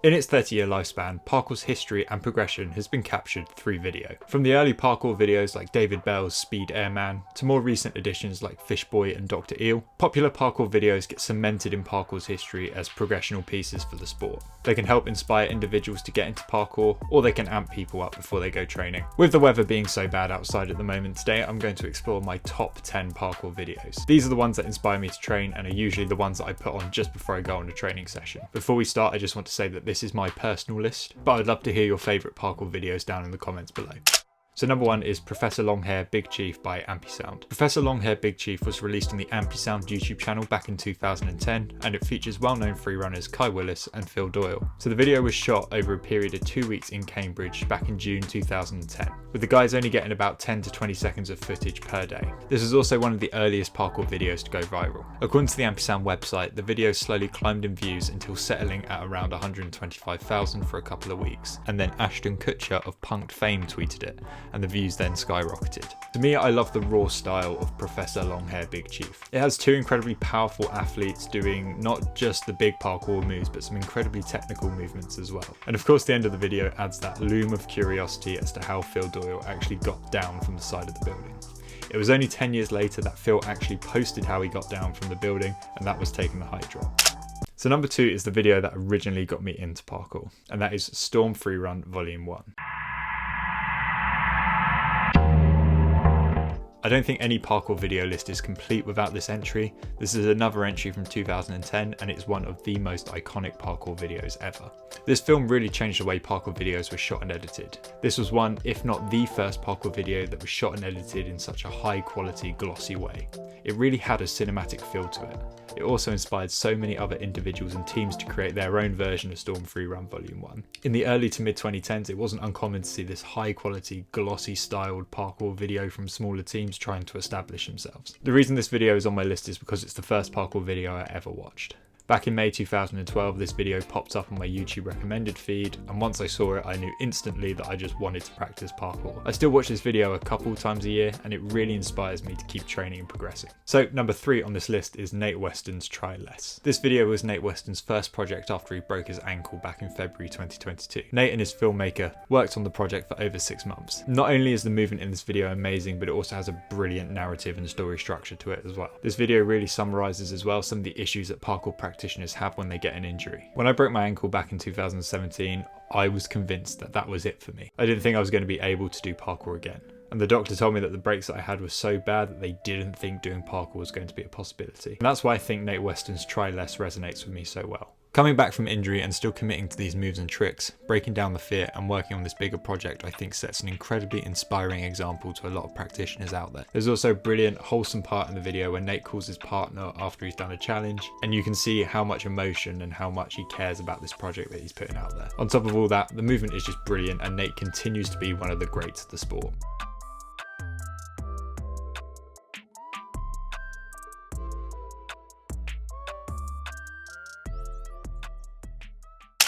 In its 30-year lifespan, parkour's history and progression has been captured through video. From the early parkour videos like David Bell's Speed Airman, to more recent additions like Fishboy and Dr. Eel, popular parkour videos get cemented in parkour's history as progressional pieces for the sport. They can help inspire individuals to get into parkour, or they can amp people up before they go training. With the weather being so bad outside at the moment, today I'm going to explore my top 10 parkour videos. These are the ones that inspire me to train and are usually the ones that I put on just before I go on a training session. Before we start, I just want to say that this is my personal list, but I'd love to hear your favourite parkour videos down in the comments below. So number 1 is Professor Longhair Big Chief by Ampisound. Professor Longhair Big Chief was released on the Ampisound YouTube channel back in 2010, and it features well-known freerunners Kai Willis and Phil Doyle. So the video was shot over a period of 2 weeks in Cambridge back in June 2010, with the guys only getting about 10 to 20 seconds of footage per day. This is also one of the earliest parkour videos to go viral. According to the Ampisound website, the video slowly climbed in views until settling at around 125,000 for a couple of weeks, and then Ashton Kutcher of Punk'd fame tweeted it, and the views then skyrocketed. To me, I love the raw style of Professor Longhair Big Chief. It has two incredibly powerful athletes doing not just the big parkour moves, but some incredibly technical movements as well. And of course, the end of the video adds that loom of curiosity as to how Phil Doyle actually got down from the side of the building. It was only 10 years later that Phil actually posted how he got down from the building, and that was taking the height drop. So number 2 is the video that originally got me into parkour, and that is Storm Freerun Volume 1. I don't think any parkour video list is complete without this entry. This is another entry from 2010, and it's one of the most iconic parkour videos ever. This film really changed the way parkour videos were shot and edited. This was one, if not the first parkour video that was shot and edited in such a high quality, glossy way. It really had a cinematic feel to it. It also inspired so many other individuals and teams to create their own version of Storm Freerun Volume 1. In the early to mid 2010s, it wasn't uncommon to see this high quality, glossy styled parkour video from smaller teams trying to establish themselves. The reason this video is on my list is because it's the first parkour video I ever watched. Back in May 2012, this video popped up on my YouTube recommended feed, and once I saw it, I knew instantly that I just wanted to practice parkour. I still watch this video a couple times a year, and it really inspires me to keep training and progressing. So number 3 on this list is Nate Weston's Try Less. This video was Nate Weston's first project after he broke his ankle back in February 2022. Nate and his filmmaker worked on the project for over 6 months. Not only is the movement in this video amazing, but it also has a brilliant narrative and story structure to it as well. This video really summarises as well some of the issues that parkour practitioners have when they get an injury. When I broke my ankle back in 2017, I was convinced that that was it for me. I didn't think I was going to be able to do parkour again. And the doctor told me that the breaks that I had were so bad that they didn't think doing parkour was going to be a possibility. And that's why I think Nate Weston's Try Less resonates with me so well. Coming back from injury and still committing to these moves and tricks, breaking down the fear and working on this bigger project, I think sets an incredibly inspiring example to a lot of practitioners out there. There's also a brilliant, wholesome part in the video where Nate calls his partner after he's done a challenge, and you can see how much emotion and how much he cares about this project that he's putting out there. On top of all that, the movement is just brilliant, and Nate continues to be one of the greats of the sport.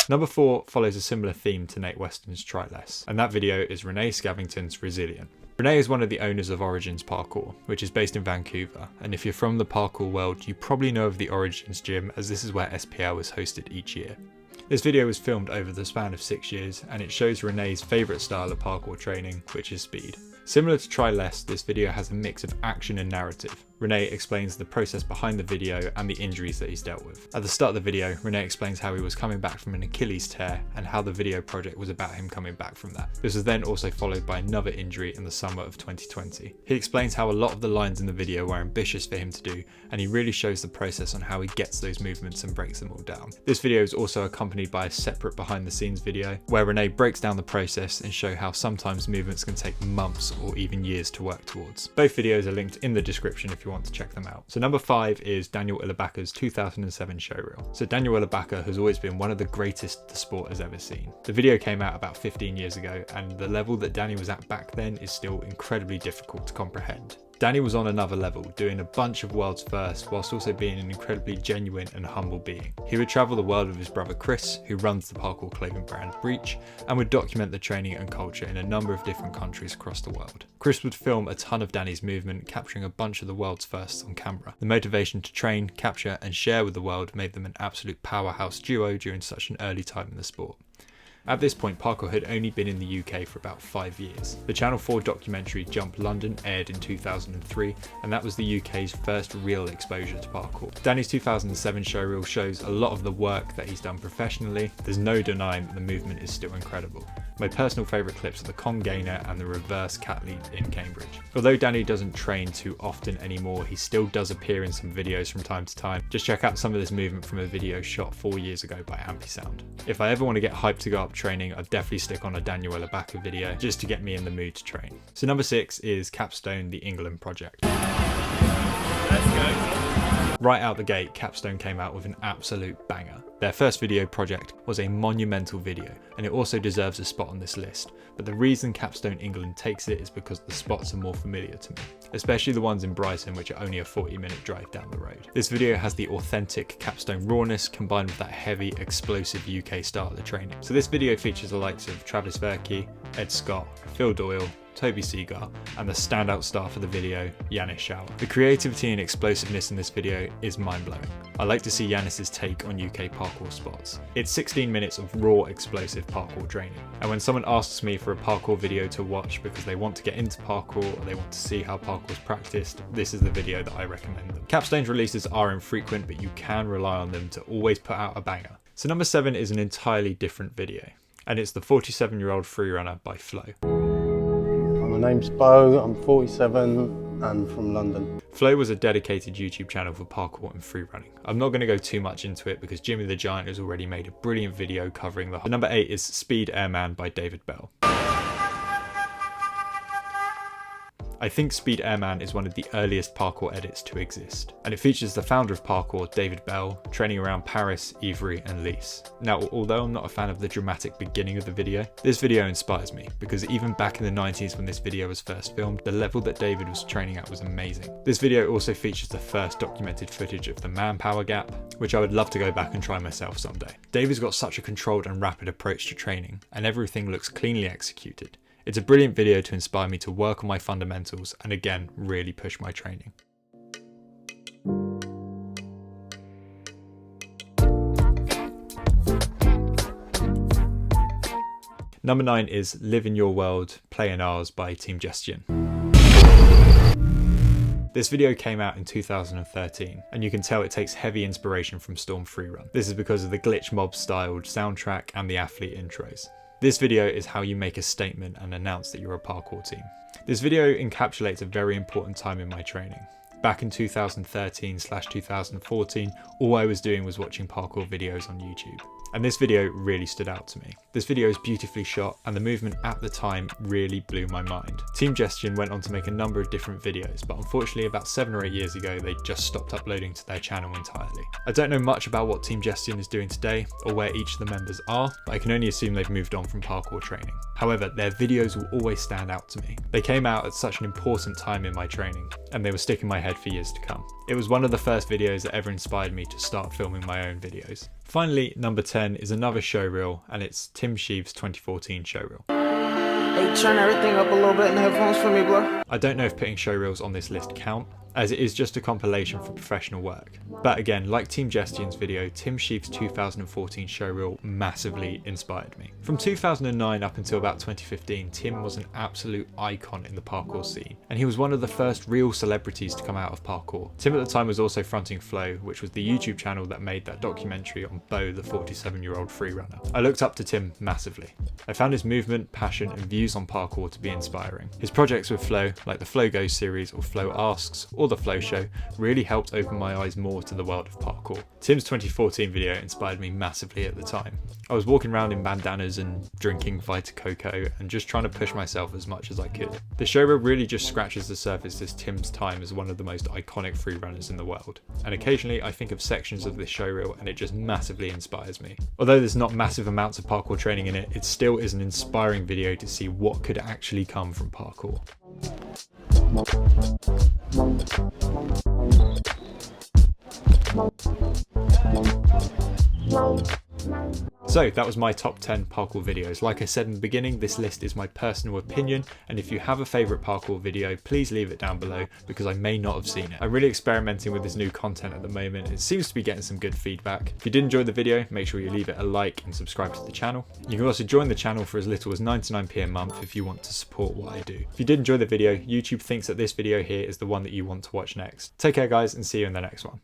Number 4 follows a similar theme to Nate Weston's Try Less, and that video is Renee Scavington's Resilient. Renee is one of the owners of Origins Parkour, which is based in Vancouver, and if you're from the parkour world, you probably know of the Origins gym, as this is where SPL is hosted each year. This video was filmed over the span of 6 years, and it shows Renee's favourite style of parkour training, which is speed. Similar to Try Less, this video has a mix of action and narrative. Renee explains the process behind the video and the injuries that he's dealt with. At the start of the video, Renee explains how he was coming back from an Achilles tear and how the video project was about him coming back from that. This was then also followed by another injury in the summer of 2020. He explains how a lot of the lines in the video were ambitious for him to do, and he really shows the process on how he gets those movements and breaks them all down. This video is also accompanied by a separate behind the scenes video where Renee breaks down the process and show how sometimes movements can take months or even years to work towards. Both videos are linked in the description if you want to check them out. So number 5 is Daniel Ilabaka's 2007 showreel. So Daniel Ilabaka has always been one of the greatest the sport has ever seen. The video came out about 15 years ago, and the level that Danny was at back then is still incredibly difficult to comprehend. Danny was on another level, doing a bunch of world's firsts whilst also being an incredibly genuine and humble being. He would travel the world with his brother Chris, who runs the parkour clothing brand Breach, and would document the training and culture in a number of different countries across the world. Chris would film a ton of Danny's movement, capturing a bunch of the world's firsts on camera. The motivation to train, capture and share with the world made them an absolute powerhouse duo during such an early time in the sport. At this point, parkour had only been in the UK for about 5 years. The Channel 4 documentary Jump London aired in 2003, and that was the UK's first real exposure to parkour. Danny's 2007 showreel shows a lot of the work that he's done professionally. There's no denying that the movement is still incredible. My personal favourite clips are the Kong Gainer and the reverse cat leap in Cambridge. Although Danny doesn't train too often anymore, he still does appear in some videos from time to time. Just check out some of this movement from a video shot 4 years ago by Ampisound. If I ever want to get hyped to go up training, I'd definitely stick on a Daniel Abaka video just to get me in the mood to train. So number 6 is Capstone, the England project. Let's go. Right out the gate, Capstone came out with an absolute banger. Their first video project was a monumental video, and it also deserves a spot on this list, but the reason Capstone England takes it is because the spots are more familiar to me, especially the ones in Brighton, which are only a 40-minute drive down the road. This video has the authentic Capstone rawness combined with that heavy, explosive UK style of training. So this video features the likes of Travis Verkey, Ed Scott, Phil Doyle, Toby Seagar, and the standout star for the video, Yanis Shower. The creativity and explosiveness in this video is mind-blowing. I like to see Yanis's take on UK parkour spots. It's 16 minutes of raw, explosive parkour training. And when someone asks me for a parkour video to watch because they want to get into parkour or they want to see how parkour is practiced, this is the video that I recommend them. Capstone's releases are infrequent, but you can rely on them to always put out a banger. So number 7 is an entirely different video, and it's the 47-year-old freerunner by Flo. My name's Bo, I'm 47 and from London. Flo was a dedicated YouTube channel for parkour and freerunning. I'm not going to go too much into it because Jimmy the Giant has already made a brilliant video covering the whole. Number 8 is Speed Airman by David Bell. I think Speed Airman is one of the earliest parkour edits to exist, and it features the founder of parkour, David Bell, training around Paris, Ivry and Nice. Now, although I'm not a fan of the dramatic beginning of the video, this video inspires me, because even back in the 90s when this video was first filmed, the level that David was training at was amazing. This video also features the first documented footage of the manpower gap, which I would love to go back and try myself someday. David's got such a controlled and rapid approach to training, and everything looks cleanly executed. It's a brilliant video to inspire me to work on my fundamentals and again, really push my training. Number 9 is Live in Your World, Play in Ours by Team Gestion. This video came out in 2013, and you can tell it takes heavy inspiration from Storm Freerun. This is because of the glitch mob styled soundtrack and the athlete intros. This video is how you make a statement and announce that you're a parkour team. This video encapsulates a very important time in my training. Back in 2013/2014, all I was doing was watching parkour videos on YouTube. And this video really stood out to me. This video is beautifully shot, and the movement at the time really blew my mind. Team Gestion went on to make a number of different videos, but unfortunately about 7 or 8 years ago they just stopped uploading to their channel entirely. I don't know much about what Team Gestion is doing today, or where each of the members are, but I can only assume they've moved on from parkour training. However, their videos will always stand out to me. They came out at such an important time in my training, and they will stick in my head for years to come. It was one of the first videos that ever inspired me to start filming my own videos. Finally, number 10 is another showreel, and it's Tim Sheave's 2014 showreel. Hey, turn everything up a little bit in the headphones for me, bro. I don't know if putting showreels on this list count, as it is just a compilation for professional work. But again, like Team Gestion's video, Tim Sheave's 2014 showreel massively inspired me. From 2009 up until about 2015, Tim was an absolute icon in the parkour scene, and he was one of the first real celebrities to come out of parkour. Tim at the time was also fronting Flow, which was the YouTube channel that made that documentary on Bo, the 47-year-old freerunner. I looked up to Tim massively. I found his movement, passion and views on parkour to be inspiring. His projects with Flow, like the Flow Goes series or Flow Asks, or the Flow Show, really helped open my eyes more to the world of parkour. Tim's 2014 video inspired me massively at the time. I was walking around in bandanas and drinking Vita Coco and just trying to push myself as much as I could. The showreel really just scratches the surface as Tim's time as one of the most iconic freerunners in the world. And occasionally I think of sections of this showreel and it just massively inspires me. Although there's not massive amounts of parkour training in it, it still is an inspiring video to see what could actually come from parkour. So that was my top 10 parkour videos. Like I said in the beginning, this list is my personal opinion, and if you have a favourite parkour video, please leave it down below because I may not have seen it. I'm really experimenting with this new content at the moment. It seems to be getting some good feedback. If you did enjoy the video, make sure you leave it a like and subscribe to the channel. You can also join the channel for as little as 99p a month if you want to support what I do. If you did enjoy the video, YouTube thinks that this video here is the one that you want to watch next. Take care guys, and see you in the next one.